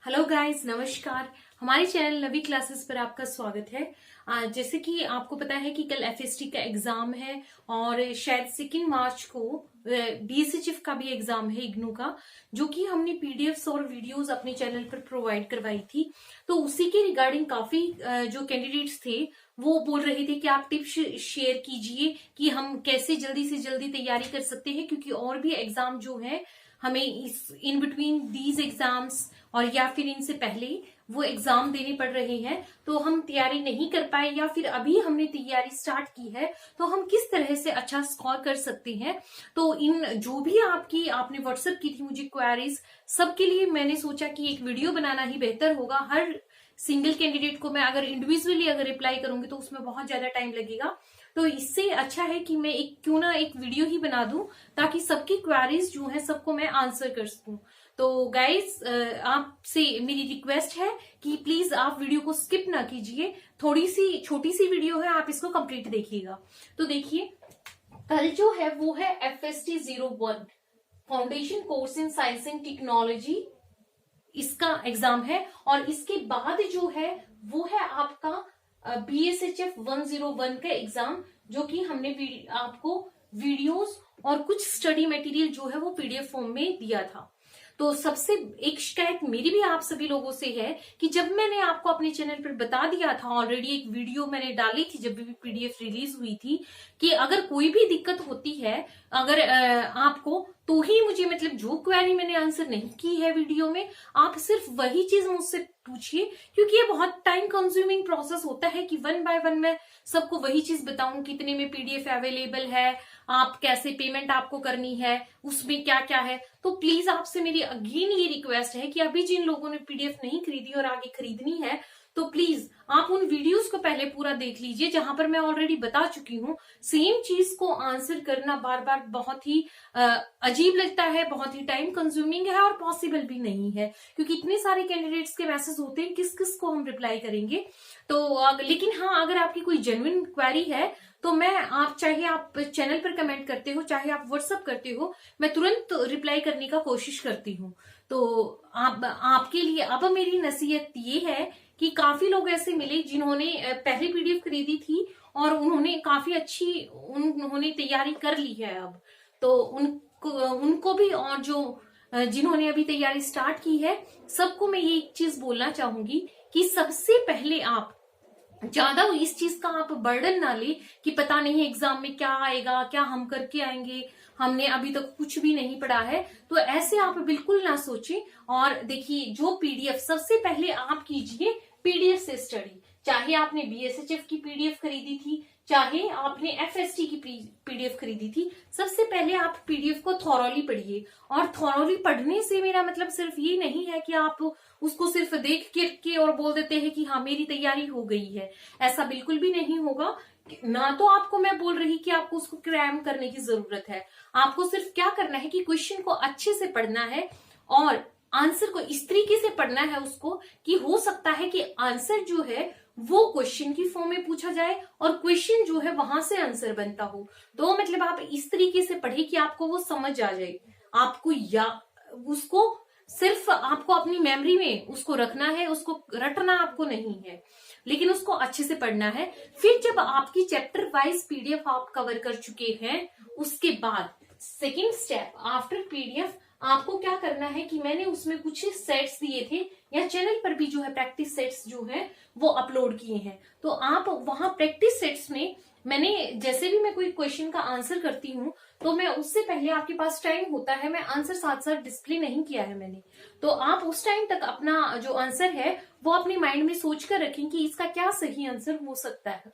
Hello guys, नमस्कार। हमारे channel नवी classes पर आपका स्वागत है। जैसे कि आपको पता है कि कल एफएसटी का एग्जाम है और शायद 2 मार्च को बीएसएचएफ का भी एग्जाम है इग्नू का, जो कि हमने पीडीएफ्स और वीडियोस अपने चैनल पर प्रोवाइड करवाई थी। तो उसी के रिगार्डिंग काफी जो कैंडिडेट्स थे वो बोल रहे थे कि आप टिप्स शेयर कीजिए कि हम कैसे जल्दी से जल्दी तैयारी कर सकते हैं, क्योंकि और भी एग्जाम जो है हमें इस इन बिटवीन दीज एग्जाम्स और या फिर इनसे पहले वो एग्जाम देने पड़ रहे हैं। तो हम तैयारी नहीं कर पाए या फिर अभी हमने तैयारी स्टार्ट की है तो हम किस तरह से अच्छा स्कोर कर सकते हैं। तो इन जो भी आपने व्हाट्सएप की थी मुझे क्वेरीज, सबके लिए मैंने सोचा कि एक वीडियो बनाना ही बेहतर होगा। हर सिंगल कैंडिडेट को मैं अगर इंडिविजुअली रिप्लाई करूंगी तो उसमें बहुत ज्यादा टाइम लगेगा। तो इससे अच्छा है कि मैं क्यों ना एक वीडियो ही बना दूं, ताकि सबकी क्वेरीज जो है सबको मैं आंसर कर सकूं। तो गाइस, आपसे मेरी रिक्वेस्ट है कि प्लीज आप वीडियो को स्किप ना कीजिए। थोड़ी सी छोटी सी वीडियो है, आप इसको कंप्लीट देखिएगा। तो देखिए, कल जो है वो है FST 01 foundation course in science and technology, इसका एग्जाम है। और इसके बाद जो है वो है आपका BSHF 101 का एग्जाम, जो कि हमने आपको वीडियोस और कुछ स्टडी मटेरियल जो है वो PDF फॉर्म में दिया था। तो सबसे एक शिकायत मेरी भी आप सभी लोगों से है कि जब मैंने आपको अपने चैनल पर बता दिया था, ऑलरेडी एक वीडियो मैंने डाली थी जब भी PDF रिलीज हुई थी, कि अगर कोई भी दिक्कत होती है अगर आपको, तो ही मुझे मतलब जो क्वेरी मैंने आंसर नहीं की है वीडियो में, आप सिर्फ वही चीज मुझसे पूछिए, क्योंकि ये बहुत टाइम कंज्यूमिंग प्रोसेस होता है कि 1 बाय 1 मैं सबको वही चीज बताऊं, कितने में PDF अवेलेबल है, आप कैसे पेमेंट आपको करनी है, उसमें क्या क्या है। तो प्लीज आपसे मेरी अगेन ये रिक्वेस्ट है कि अभी जिन लोगों ने PDF नहीं खरीदी और आगे खरीदनी है, तो प्लीज आप उन वीडियोस को पहले पूरा देख लीजिए, जहां पर मैं ऑलरेडी बता चुकी हूँ। सेम चीज को आंसर करना बार बार बहुत ही अजीब लगता है, बहुत ही टाइम कंज्यूमिंग है और पॉसिबल भी नहीं है, क्योंकि इतने सारे कैंडिडेट्स के मैसेज होते हैं, किस किस को हम रिप्लाई करेंगे। तो लेकिन हाँ, अगर आपकी कोई जेन्युइन क्वेरी है तो चाहे आप चैनल पर कमेंट करते हो, चाहे आप व्हाट्सएप करते हो, मैं तुरंत रिप्लाई करने का कोशिश करती हूँ। तो आपके लिए अब मेरी नसीहत ये है कि काफी लोग ऐसे मिले जिन्होंने पहले PDF खरीदी थी और उन्होंने काफी अच्छी उन्होंने तैयारी कर ली है अब। तो उनको भी, और जो जिन्होंने अभी तैयारी स्टार्ट की है, सबको मैं ये एक चीज बोलना चाहूंगी कि सबसे पहले आप ज्यादा इस चीज का आप बर्डन ना ले कि पता नहीं एग्जाम में क्या आएगा, क्या हम करके आएंगे, हमने अभी तक कुछ भी नहीं पढ़ा है। तो ऐसे आप बिल्कुल ना सोचें। और देखिए, जो PDF सबसे पहले आप कीजिए PDF से स्टडी, चाहे आपने BSHF की PDF खरीदी थी, चाहे आपने FST की PDF खरीदी थी, सबसे पहले आप PDF को थॉरोली पढ़िए। और थॉरोली पढ़ने से मेरा मतलब सिर्फ ये नहीं है कि आप उसको सिर्फ देख के और बोल देते हैं कि हाँ मेरी तैयारी हो गई है। ऐसा बिल्कुल भी नहीं होगा। ना तो आपको मैं बोल रही कि आपको उसको क्रैम करने की जरूरत है। आपको सिर्फ क्या करना है कि क्वेश्चन को अच्छे से पढ़ना है और आंसर को इस तरीके से पढ़ना है उसको कि हो सकता है कि आंसर जो है वो क्वेश्चन की फॉर्म में पूछा जाए और क्वेश्चन जो है वहां से आंसर बनता हो। तो मतलब आप इस तरीके से पढ़े कि आपको वो समझ आ जाए। आपको या उसको सिर्फ आपको अपनी मेमोरी में उसको रखना है, उसको रटना आपको नहीं है, लेकिन उसको अच्छे से पढ़ना है। फिर जब आपकी चैप्टर वाइज PDF आप कवर कर चुके हैं, उसके बाद सेकेंड स्टेप आफ्टर PDF आपको क्या करना है कि मैंने उसमें कुछ सेट्स दिए थे, या चैनल पर भी जो है प्रैक्टिस सेट्स जो है वो अपलोड किए हैं। तो आप वहां प्रैक्टिस सेट्स में मैंने जैसे भी मैं कोई क्वेश्चन का आंसर करती हूँ, तो मैं उससे पहले, आपके पास टाइम होता है, मैं आंसर साथ साथ डिस्प्ले नहीं किया है मैंने, तो आप उस टाइम तक अपना जो आंसर है वो अपने माइंड में सोच कर रखें कि इसका क्या सही आंसर हो सकता है।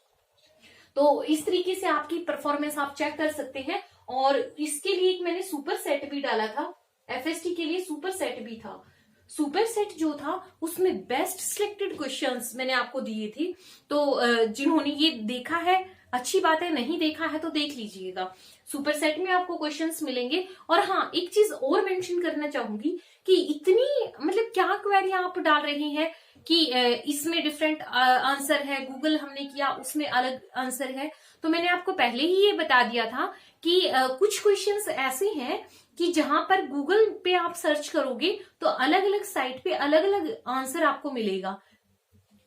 तो इस तरीके से आपकी परफॉर्मेंस आप चेक कर सकते हैं। और इसके लिए एक मैंने सुपर सेट भी डाला था, FST के लिए सुपर सेट भी था। सुपर सेट जो था उसमें बेस्ट सिलेक्टेड क्वेश्चंस मैंने आपको दिए थे। तो जिन्होंने ये देखा है अच्छी बात है, नहीं देखा है तो देख लीजिएगा। सुपर सेट में आपको क्वेश्चंस मिलेंगे। और हाँ, एक चीज और मेंशन करना चाहूंगी कि इतनी मतलब क्या क्वेरी आप डाल रही हैं कि इसमें डिफरेंट आंसर है, गूगल हमने किया उसमें अलग आंसर है। तो मैंने आपको पहले ही ये बता दिया था कि कुछ क्वेश्चंस ऐसे हैं कि जहां पर गूगल पे आप सर्च करोगे तो अलग अलग साइट पे अलग अलग आंसर आपको मिलेगा।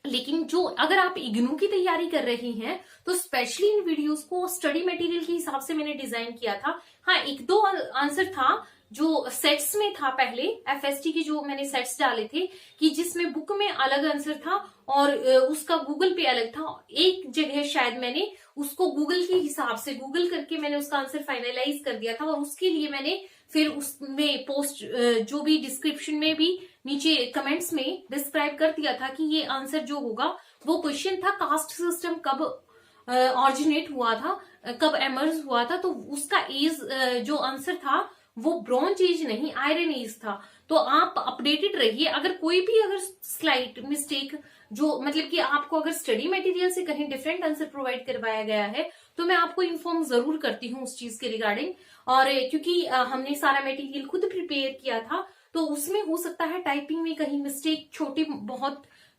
लेकिन जो अगर आप इग्नू की तैयारी कर रही हैं तो स्पेशली इन वीडियोस को स्टडी मटेरियल के हिसाब से मैंने डिजाइन किया था। हाँ, एक दो आंसर था जो सेट्स में था, पहले एफएसटी के जो मैंने सेट्स डाले थे कि जिसमें बुक में अलग आंसर था और उसका गूगल पे अलग था। एक जगह शायद मैंने उसको गूगल के हिसाब से गूगल करके मैंने उसका आंसर फाइनलाइज कर दिया था और उसके लिए मैंने फिर उसमें पोस्ट जो भी डिस्क्रिप्शन में भी नीचे कमेंट्स में डिस्क्राइब कर दिया था कि ये आंसर जो होगा वो क्वेश्चन था कास्ट सिस्टम कब ऑरिजिनेट हुआ था, कब एमर्ज हुआ था। तो उसका एज जो आंसर था वो ब्रॉन्ज एज नहीं, आयरन एज था। तो आप अपडेटेड रहिए। अगर कोई भी अगर स्लाइट मिस्टेक जो मतलब कि आपको अगर स्टडी मटेरियल से कहीं डिफरेंट आंसर प्रोवाइड करवाया गया है तो मैं आपको इन्फॉर्म जरूर करती हूँ उस चीज के रिगार्डिंग। और क्योंकि हमने सारा मटेरियल खुद प्रिपेयर किया था तो उसमें हो सकता है टाइपिंग में कहीं मिस्टेक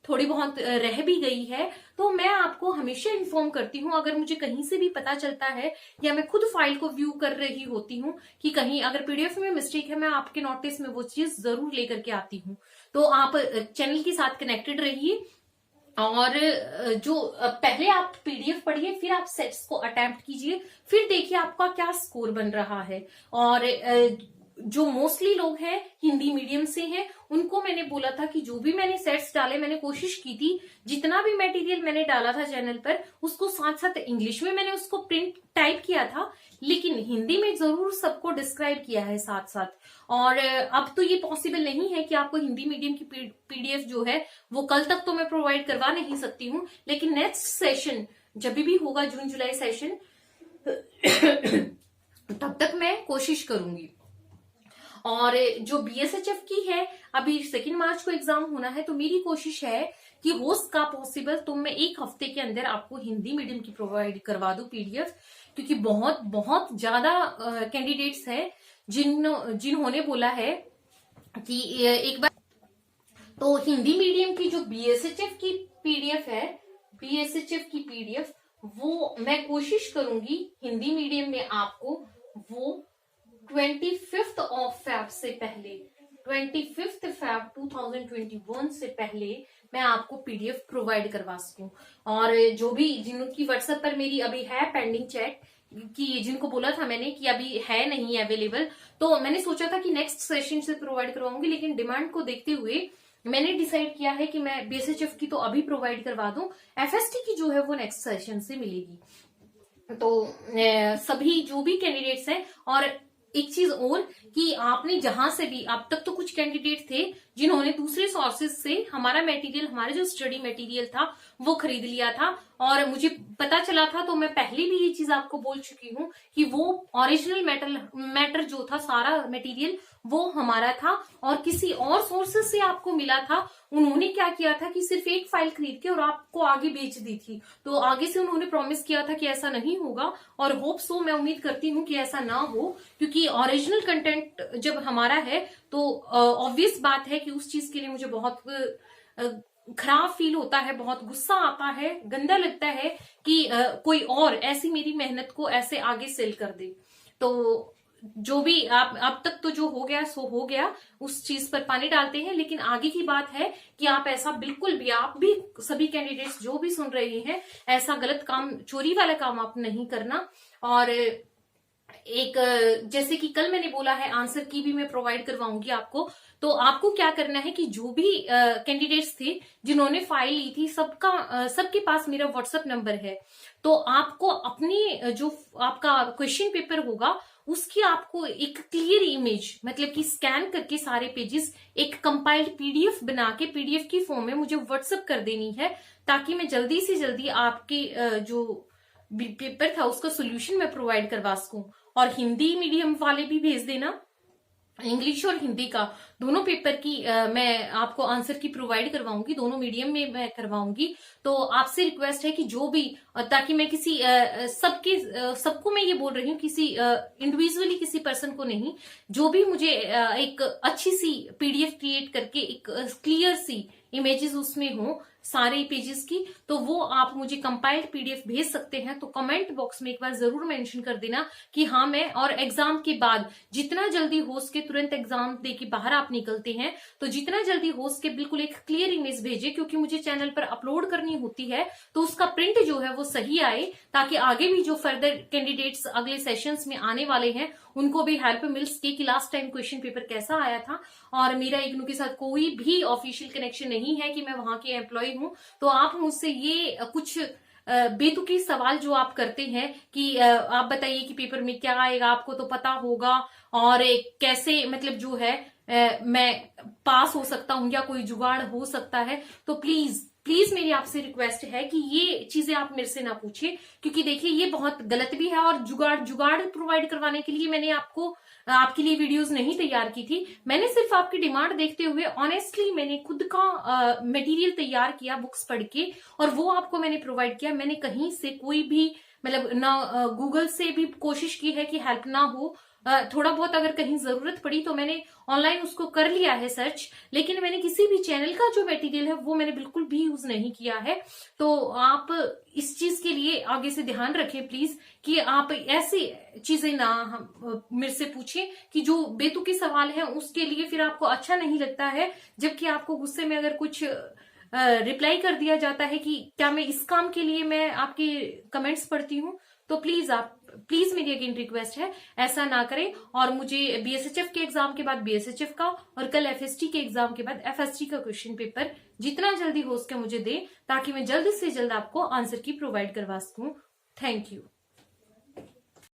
थोड़ी बहुत रह भी गई है, तो मैं आपको हमेशा इन्फॉर्म करती हूँ। अगर मुझे कहीं से भी पता चलता है या मैं खुद फाइल को व्यू कर रही होती हूँ कि कहीं अगर पीडीएफ में मिस्टेक है, मैं आपके नोटिस में वो चीज जरूर लेकर के आती हूँ। तो आप चैनल के साथ कनेक्टेड रहिए और जो पहले आप पीडीएफ पढ़िए, फिर आप सेट्स को अटेम्प्ट कीजिए, फिर देखिए आपका क्या स्कोर बन रहा है। और जो मोस्टली लोग हैं हिंदी मीडियम से हैं उनको मैंने बोला था कि जो भी मैंने सेट्स डाले मैंने कोशिश की थी जितना भी मटेरियल मैंने डाला था चैनल पर उसको साथ साथ इंग्लिश में मैंने उसको प्रिंट टाइप किया था, लेकिन हिंदी में जरूर सबको डिस्क्राइब किया है साथ साथ। और अब तो ये पॉसिबल नहीं है कि आपको हिंदी मीडियम की पीडीएफ जो है वो कल तक तो मैं प्रोवाइड करवा नहीं सकती हूँ, लेकिन नेक्स्ट सेशन जब भी होगा जून जुलाई सेशन तब तक मैं कोशिश करूंगी। और जो बीएसएचएफ की है अभी 2 मार्च को एग्जाम होना है, तो मेरी कोशिश है कि हो सका पॉसिबल तो मैं 1 हफ्ते के अंदर आपको हिंदी मीडियम की प्रोवाइड करवा दूं पीडीएफ, क्योंकि बहुत बहुत ज्यादा कैंडिडेट्स हैं जिन्होंने बोला है कि एक बार तो हिंदी मीडियम की जो बीएसएचएफ की पीडीएफ है, बीएसएचएफ की पीडीएफ वो मैं कोशिश करूंगी हिंदी मीडियम में आपको वो 25 ऑफ फेब से पहले 25 फेब 2021 से पहले मैं आपको पीडीएफ प्रोवाइड करवा सकूं। और जो भी जिनकी व्हाट्सएप पर मेरी अभी है पेंडिंग चैट कि जिनको बोला था मैंने कि अभी है नहीं अवेलेबल, तो मैंने सोचा था कि नेक्स्ट सेशन से प्रोवाइड करवाऊंगी, लेकिन डिमांड को देखते हुए मैंने डिसाइड किया है कि मैं बीएसएचएफ की तो अभी प्रोवाइड करवा दूं, एफएसटी की जो है वो नेक्स्ट सेशन से मिलेगी। तो सभी जो भी कैंडिडेट्स हैं, और एक चीज और कि आपने जहां से भी अब तक तो कुछ कैंडिडेट थे जिन्होंने दूसरे सोर्सेज से हमारा मटेरियल, हमारा जो स्टडी मटेरियल था वो खरीद लिया था, और मुझे पता चला था तो मैं पहले भी ये चीज आपको बोल चुकी हूँ कि वो ओरिजिनल मैटर जो था सारा मटेरियल वो हमारा था और किसी और सोर्सेज से आपको मिला था। उन्होंने क्या किया था कि सिर्फ एक फाइल खरीद के और आपको आगे बेच दी थी, तो आगे से उन्होंने प्रॉमिस किया था कि ऐसा नहीं होगा, और होप सो मैं उम्मीद करती हूँ कि ऐसा ना हो, क्योंकि ओरिजिनल कंटेंट जब हमारा है तो ऑब्वियस बात है कि उस चीज के लिए मुझे बहुत खराब फील होता है, बहुत गुस्सा आता है, गंदा लगता है कि कोई और ऐसी मेरी मेहनत को ऐसे आगे सेल कर दे। तो जो भी आप अब तक तो जो हो गया सो हो गया, उस चीज पर पानी डालते हैं, लेकिन आगे की बात है कि आप ऐसा बिल्कुल भी, आप भी सभी कैंडिडेट्स जो भी सुन रहे हैं, ऐसा गलत काम, चोरी वाला काम आप नहीं करना। और एक जैसे कि कल मैंने बोला है आंसर की भी मैं प्रोवाइड करवाऊंगी आपको, तो आपको क्या करना है कि जो भी कैंडिडेट्स थे जिन्होंने फाइल ली थी सबके पास मेरा व्हाट्सएप नंबर है, तो आपको अपनी जो आपका क्वेश्चन पेपर होगा उसकी आपको एक क्लियर इमेज, मतलब कि स्कैन करके सारे पेजेस एक कंपाइल्ड पीडीएफ बना के पीडीएफ की फॉर्म में मुझे व्हाट्सएप कर देनी है, ताकि मैं जल्दी से जल्दी आपके जो पेपर था उसका सोल्यूशन मैं प्रोवाइड करवा सकूं। और हिंदी मीडियम वाले भी भेज देना, इंग्लिश और हिंदी का दोनों पेपर की मैं आपको आंसर की प्रोवाइड करवाऊंगी, दोनों मीडियम में मैं करवाऊंगी। तो आपसे रिक्वेस्ट है कि जो भी, ताकि मैं किसी सबको मैं ये बोल रही हूँ, किसी इंडिविजुअली किसी पर्सन को नहीं, जो भी मुझे एक अच्छी सी पीडीएफ क्रिएट करके एक क्लियर सी इमेजेस उसमें हो सारे पेजेस की, तो वो आप मुझे कंपाइल्ड पीडीएफ भेज सकते हैं। तो कमेंट बॉक्स में एक बार जरूर मेंशन कर देना कि हाँ मैं, और एग्जाम के बाद जितना जल्दी हो सके, तुरंत एग्जाम दे के बाहर आप निकलते हैं तो जितना जल्दी हो सके बिल्कुल एक क्लियर इमेज भेजे, क्योंकि मुझे चैनल पर अपलोड करनी होती है तो उसका प्रिंट जो है वो सही आए, ताकि आगे भी जो फर्दर कैंडिडेट्स अगले सेशंस में आने वाले हैं उनको भी हेल्प मिल सके कि लास्ट टाइम क्वेश्चन पेपर कैसा आया था। और मेरा इग्नू के साथ कोई भी ऑफिशियल कनेक्शन नहीं है कि मैं वहां के एम्प्लॉय हूं, तो आप मुझसे ये कुछ बेतुकी सवाल जो आप करते हैं कि आप बताइए कि पेपर में क्या आएगा, आपको तो पता होगा, और कैसे मतलब जो है मैं पास हो सकता हूं या कोई जुगाड़ हो सकता है, तो प्लीज प्लीज मेरी आपसे रिक्वेस्ट है कि ये चीजें आप मेरे से ना पूछिए, क्योंकि देखिए ये बहुत गलत भी है। और जुगाड़ जुगाड़ प्रोवाइड करवाने के लिए मैंने आपके लिए वीडियोस नहीं तैयार की थी। मैंने सिर्फ आपकी डिमांड देखते हुए ऑनेस्टली मैंने खुद का मटेरियल तैयार किया बुक्स पढ़ के, और वो आपको मैंने प्रोवाइड किया। मैंने कहीं से कोई भी मतलब ना गूगल से भी कोशिश की है कि हेल्प ना हो। थोड़ा बहुत अगर कहीं जरूरत पड़ी तो मैंने ऑनलाइन उसको कर लिया है सर्च, लेकिन मैंने किसी भी चैनल का जो मटेरियल है वो मैंने बिल्कुल भी यूज नहीं किया है। तो आप इस चीज के लिए आगे से ध्यान रखें प्लीज, कि आप ऐसी चीजें ना मेरे से पूछें कि जो बेतुके सवाल है उसके लिए फिर आपको अच्छा नहीं लगता है, जबकि आपको गुस्से में अगर कुछ रिप्लाई कर दिया जाता है कि क्या मैं इस काम के लिए मैं आपके कमेंट्स पढ़ती हूँ, तो प्लीज मेरी अगेन रिक्वेस्ट है ऐसा ना करें। और मुझे बीएसएचएफ के एग्जाम के बाद बीएसएचएफ का, और कल एफएसटी के एग्जाम के बाद एफएसटी का क्वेश्चन पेपर जितना जल्दी हो सके मुझे दे, ताकि मैं जल्द से जल्द आपको आंसर की प्रोवाइड करवा सकूं। Thank you.